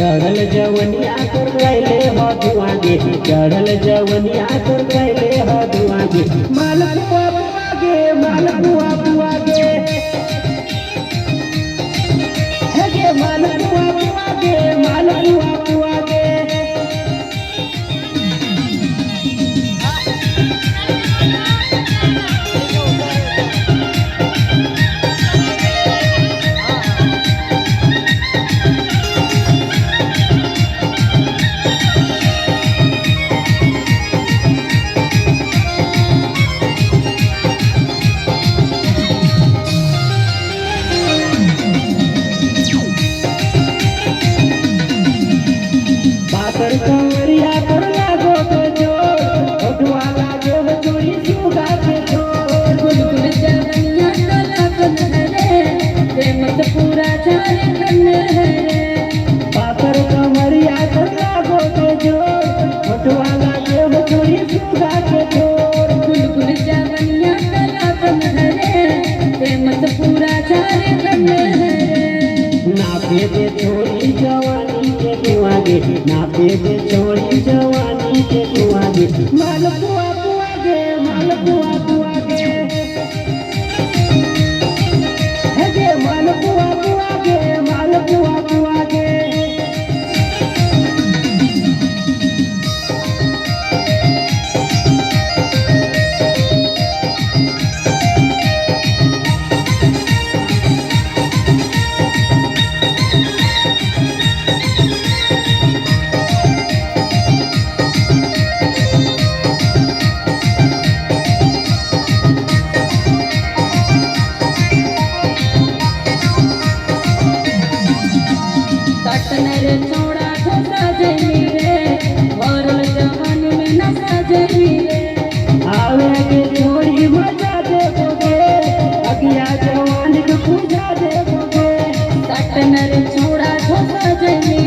चढ़ल जवनिया कर गैले हो दुआगे, चढ़ल जवनिया कर गैले हो दुआगे। मालपुआ बुआगे, मालपुआ बुआगे, हे गे मालपुआ बुआगे, मालपुआ बुआगे। कंवरिया कर लागो जोर, ओठवा लागे हो चोरी सुगा के छोर। गुलगुल जवनिया कला कन हरे, प्रेमत पूरा झारखंड हरे। पातर कंवरिया कर लागो जोर, ओठवा लागे हो चोरी सुगा के छोर। गुलगुल जवनिया कला कन हरे, प्रेमत पूरा झारखंड हरे। नापे दे छोरी जवानी के कुआगे, नापे दे छोरी जवानी के कुआगे। मालपुआ बुआगे, मालपुआ बुआगे, हे गे मालपुआ बुआगे, मालपुआ बुआगे। रे छोड़ा छोटा जमी रे, भरल जवान में नशा जमी रे। आवे के छोरी मजा दे बोगे, अगिया जवान को पूजा दे बोगे। रे छोड़ा छोटा जमी